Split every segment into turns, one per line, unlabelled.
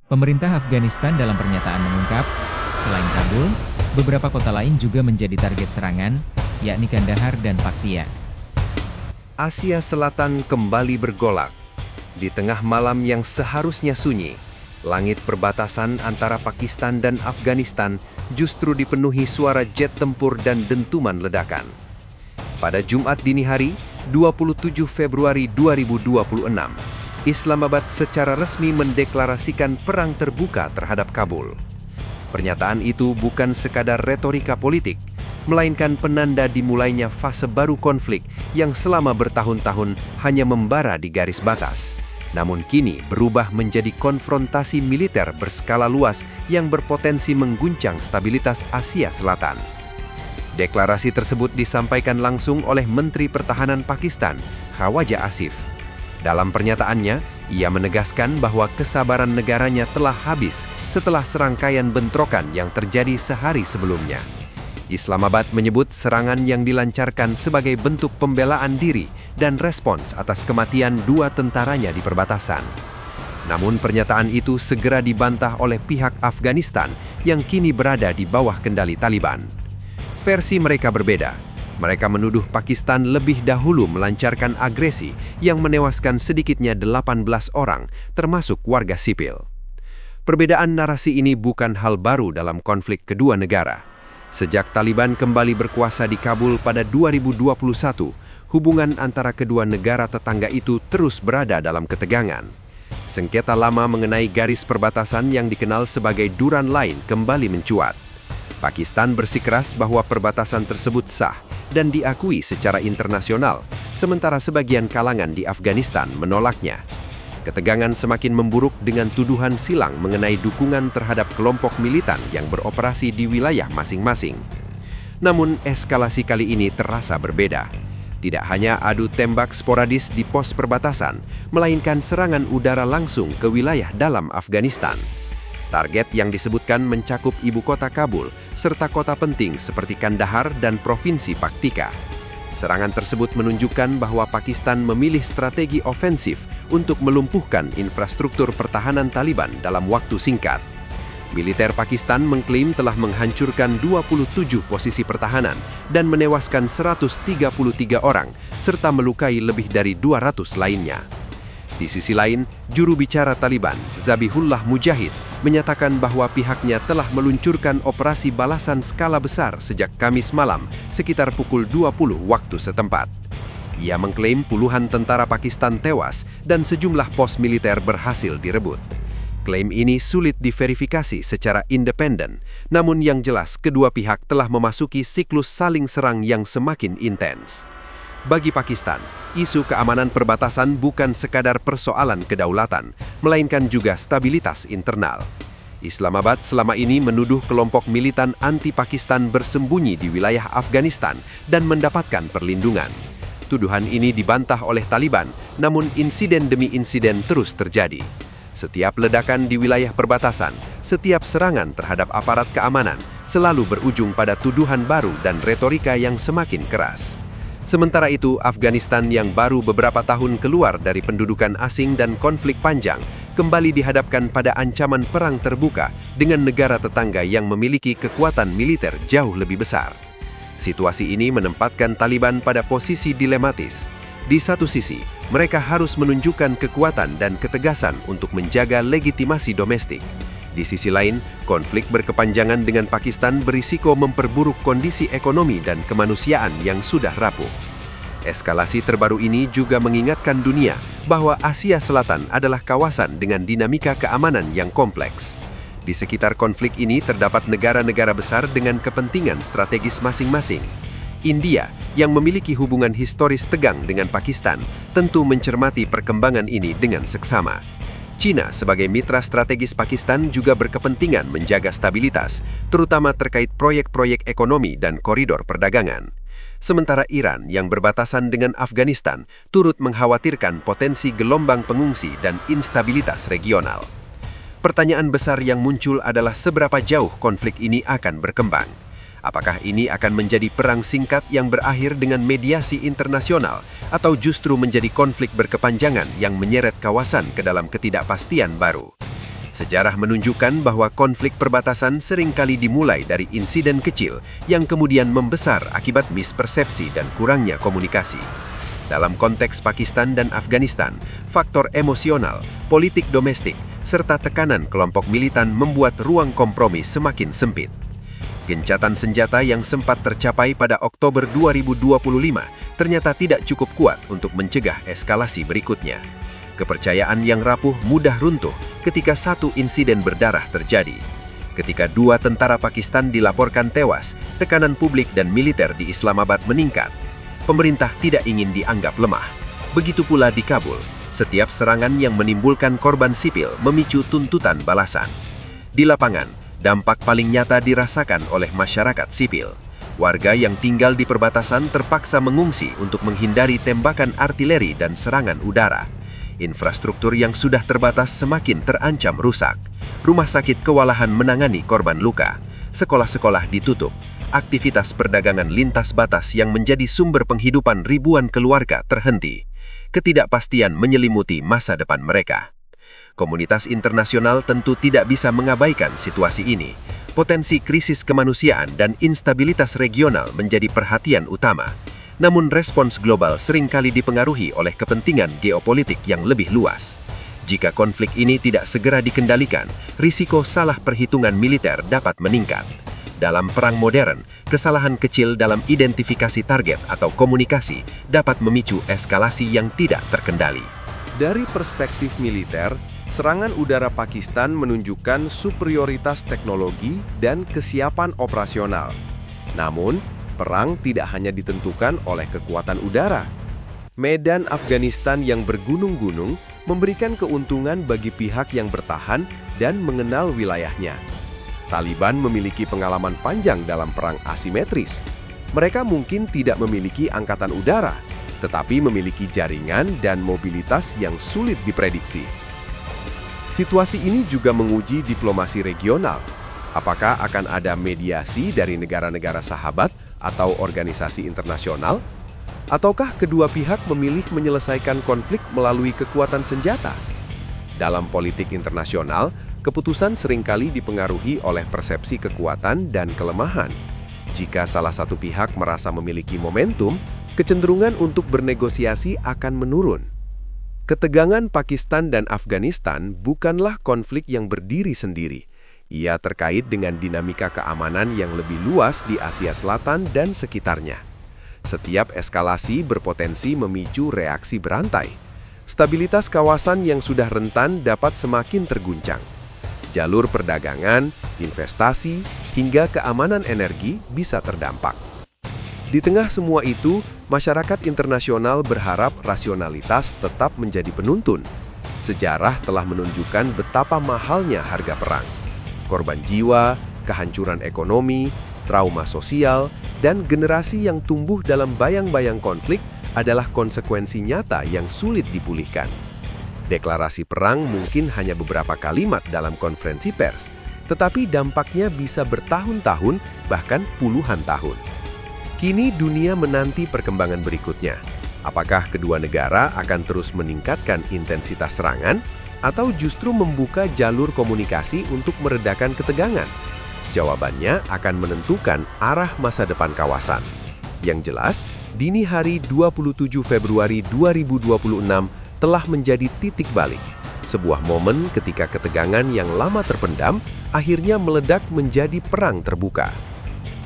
Pemerintah Afghanistan dalam pernyataan mengungkap, selain Kabul, beberapa kota lain juga menjadi target serangan, yakni Kandahar dan Paktia.
Asia Selatan kembali bergolak. Di tengah malam yang seharusnya sunyi, langit perbatasan antara Pakistan dan Afghanistan justru dipenuhi suara jet tempur dan dentuman ledakan. Pada Jumat dini hari, 27 Februari 2026, Islamabad secara resmi mendeklarasikan perang terbuka terhadap Kabul. Pernyataan itu bukan sekadar retorika politik, melainkan penanda dimulainya fase baru konflik yang selama bertahun-tahun hanya membara di garis batas, namun kini berubah menjadi konfrontasi militer berskala luas yang berpotensi mengguncang stabilitas Asia Selatan. Deklarasi tersebut disampaikan langsung oleh Menteri Pertahanan Pakistan, Khawaja Asif. Dalam pernyataannya, ia menegaskan bahwa kesabaran negaranya telah habis setelah serangkaian bentrokan yang terjadi sehari sebelumnya. Islamabad menyebut serangan yang dilancarkan sebagai bentuk pembelaan diri dan respons atas kematian dua tentaranya di perbatasan. Namun pernyataan itu segera dibantah oleh pihak Afghanistan yang kini berada di bawah kendali Taliban. Versi mereka berbeda. Mereka menuduh Pakistan lebih dahulu melancarkan agresi yang menewaskan sedikitnya 18 orang, termasuk warga sipil. Perbedaan narasi ini bukan hal baru dalam konflik kedua negara. Sejak Taliban kembali berkuasa di Kabul pada 2021, hubungan antara kedua negara tetangga itu terus berada dalam ketegangan. Sengketa lama mengenai garis perbatasan yang dikenal sebagai Duran Line kembali mencuat. Pakistan bersikeras bahwa perbatasan tersebut sah dan diakui secara internasional, sementara sebagian kalangan di Afghanistan menolaknya. Ketegangan semakin memburuk dengan tuduhan silang mengenai dukungan terhadap kelompok militan yang beroperasi di wilayah masing-masing. Namun, eskalasi kali ini terasa berbeda. Tidak hanya adu tembak sporadis di pos perbatasan, melainkan serangan udara langsung ke wilayah dalam Afghanistan. Target yang disebutkan mencakup ibu kota Kabul, serta kota penting seperti Kandahar dan Provinsi Paktika. Serangan tersebut menunjukkan bahwa Pakistan memilih strategi ofensif untuk melumpuhkan infrastruktur pertahanan Taliban dalam waktu singkat. Militer Pakistan mengklaim telah menghancurkan 27 posisi pertahanan dan menewaskan 133 orang, serta melukai lebih dari 200 lainnya. Di sisi lain, juru bicara Taliban, Zabihullah Mujahid, menyatakan bahwa pihaknya telah meluncurkan operasi balasan skala besar sejak Kamis malam sekitar pukul 20 waktu setempat. Ia mengklaim puluhan tentara Pakistan tewas dan sejumlah pos militer berhasil direbut. Klaim ini sulit diverifikasi secara independen, namun yang jelas kedua pihak telah memasuki siklus saling serang yang semakin intens. Bagi Pakistan, isu keamanan perbatasan bukan sekadar persoalan kedaulatan, melainkan juga stabilitas internal. Islamabad selama ini menuduh kelompok militan anti-Pakistan bersembunyi di wilayah Afghanistan dan mendapatkan perlindungan. Tuduhan ini dibantah oleh Taliban, namun insiden demi insiden terus terjadi. Setiap ledakan di wilayah perbatasan, setiap serangan terhadap aparat keamanan, selalu berujung pada tuduhan baru dan retorika yang semakin keras. Sementara itu, Afghanistan yang baru beberapa tahun keluar dari pendudukan asing dan konflik panjang, kembali dihadapkan pada ancaman perang terbuka dengan negara tetangga yang memiliki kekuatan militer jauh lebih besar. Situasi ini menempatkan Taliban pada posisi dilematis. Di satu sisi, mereka harus menunjukkan kekuatan dan ketegasan untuk menjaga legitimasi domestik. Di sisi lain, konflik berkepanjangan dengan Pakistan berisiko memperburuk kondisi ekonomi dan kemanusiaan yang sudah rapuh. Eskalasi terbaru ini juga mengingatkan dunia bahwa Asia Selatan adalah kawasan dengan dinamika keamanan yang kompleks. Di sekitar konflik ini terdapat negara-negara besar dengan kepentingan strategis masing-masing. India, yang memiliki hubungan historis tegang dengan Pakistan, tentu mencermati perkembangan ini dengan seksama. China sebagai mitra strategis Pakistan juga berkepentingan menjaga stabilitas, terutama terkait proyek-proyek ekonomi dan koridor perdagangan. Sementara Iran yang berbatasan dengan Afghanistan turut mengkhawatirkan potensi gelombang pengungsi dan instabilitas regional. Pertanyaan besar yang muncul adalah seberapa jauh konflik ini akan berkembang. Apakah ini akan menjadi perang singkat yang berakhir dengan mediasi internasional atau justru menjadi konflik berkepanjangan yang menyeret kawasan ke dalam ketidakpastian baru? Sejarah menunjukkan bahwa konflik perbatasan seringkali dimulai dari insiden kecil yang kemudian membesar akibat mispersepsi dan kurangnya komunikasi. Dalam konteks Pakistan dan Afghanistan, faktor emosional, politik domestik, serta tekanan kelompok militan membuat ruang kompromi semakin sempit. Gencatan senjata yang sempat tercapai pada Oktober 2025 ternyata tidak cukup kuat untuk mencegah eskalasi berikutnya. Kepercayaan yang rapuh mudah runtuh ketika satu insiden berdarah terjadi. Ketika 2 tentara Pakistan dilaporkan tewas, tekanan publik dan militer di Islamabad meningkat. Pemerintah tidak ingin dianggap lemah. Begitu pula di Kabul, setiap serangan yang menimbulkan korban sipil memicu tuntutan balasan. Di lapangan, dampak paling nyata dirasakan oleh masyarakat sipil. Warga yang tinggal di perbatasan terpaksa mengungsi untuk menghindari tembakan artileri dan serangan udara. Infrastruktur yang sudah terbatas semakin terancam rusak. Rumah sakit kewalahan menangani korban luka. Sekolah-sekolah ditutup. Aktivitas perdagangan lintas batas yang menjadi sumber penghidupan ribuan keluarga terhenti. Ketidakpastian menyelimuti masa depan mereka. Komunitas internasional tentu tidak bisa mengabaikan situasi ini. Potensi krisis kemanusiaan dan instabilitas regional menjadi perhatian utama. Namun respons global seringkali dipengaruhi oleh kepentingan geopolitik yang lebih luas. Jika konflik ini tidak segera dikendalikan, risiko salah perhitungan militer dapat meningkat. Dalam perang modern, kesalahan kecil dalam identifikasi target atau komunikasi dapat memicu eskalasi yang tidak terkendali.
Dari perspektif militer, serangan udara Pakistan menunjukkan superioritas teknologi dan kesiapan operasional. Namun, perang tidak hanya ditentukan oleh kekuatan udara. Medan Afghanistan yang bergunung-gunung memberikan keuntungan bagi pihak yang bertahan dan mengenal wilayahnya. Taliban memiliki pengalaman panjang dalam perang asimetris. Mereka mungkin tidak memiliki angkatan udara, tetapi memiliki jaringan dan mobilitas yang sulit diprediksi. Situasi ini juga menguji diplomasi regional. Apakah akan ada mediasi dari negara-negara sahabat atau organisasi internasional? Ataukah kedua pihak memilih menyelesaikan konflik melalui kekuatan senjata? Dalam politik internasional, keputusan seringkali dipengaruhi oleh persepsi kekuatan dan kelemahan. Jika salah satu pihak merasa memiliki momentum, kecenderungan untuk bernegosiasi akan menurun. Ketegangan Pakistan dan Afghanistan bukanlah konflik yang berdiri sendiri. Ia terkait dengan dinamika keamanan yang lebih luas di Asia Selatan dan sekitarnya. Setiap eskalasi berpotensi memicu reaksi berantai. Stabilitas kawasan yang sudah rentan dapat semakin terguncang. Jalur perdagangan, investasi, hingga keamanan energi bisa terdampak. Di tengah semua itu, masyarakat internasional berharap rasionalitas tetap menjadi penuntun. Sejarah telah menunjukkan betapa mahalnya harga perang. Korban jiwa, kehancuran ekonomi, trauma sosial, dan generasi yang tumbuh dalam bayang-bayang konflik adalah konsekuensi nyata yang sulit dipulihkan. Deklarasi perang mungkin hanya beberapa kalimat dalam konferensi pers, tetapi dampaknya bisa bertahun-tahun, bahkan puluhan tahun. Kini dunia menanti perkembangan berikutnya. Apakah kedua negara akan terus meningkatkan intensitas serangan, atau justru membuka jalur komunikasi untuk meredakan ketegangan? Jawabannya akan menentukan arah masa depan kawasan. Yang jelas, dini hari 27 Februari 2026 telah menjadi titik balik. Sebuah momen ketika ketegangan yang lama terpendam akhirnya meledak menjadi perang terbuka.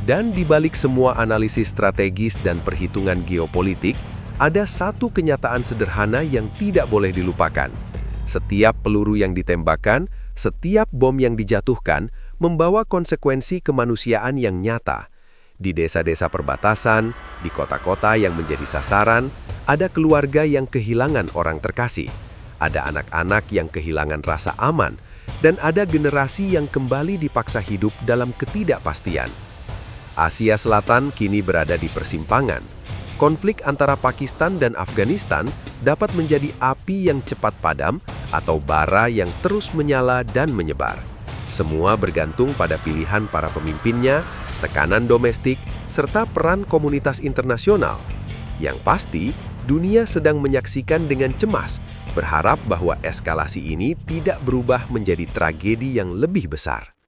Dan di balik semua analisis strategis dan perhitungan geopolitik, ada satu kenyataan sederhana yang tidak boleh dilupakan. Setiap peluru yang ditembakkan, setiap bom yang dijatuhkan, membawa konsekuensi kemanusiaan yang nyata. Di desa-desa perbatasan, di kota-kota yang menjadi sasaran, ada keluarga yang kehilangan orang terkasih, ada anak-anak yang kehilangan rasa aman, dan ada generasi yang kembali dipaksa hidup dalam ketidakpastian. Asia Selatan kini berada di persimpangan. Konflik antara Pakistan dan Afghanistan dapat menjadi api yang cepat padam atau bara yang terus menyala dan menyebar. Semua bergantung pada pilihan para pemimpinnya, tekanan domestik, serta peran komunitas internasional. Yang pasti, dunia sedang menyaksikan dengan cemas, berharap bahwa eskalasi ini tidak berubah menjadi tragedi yang lebih besar.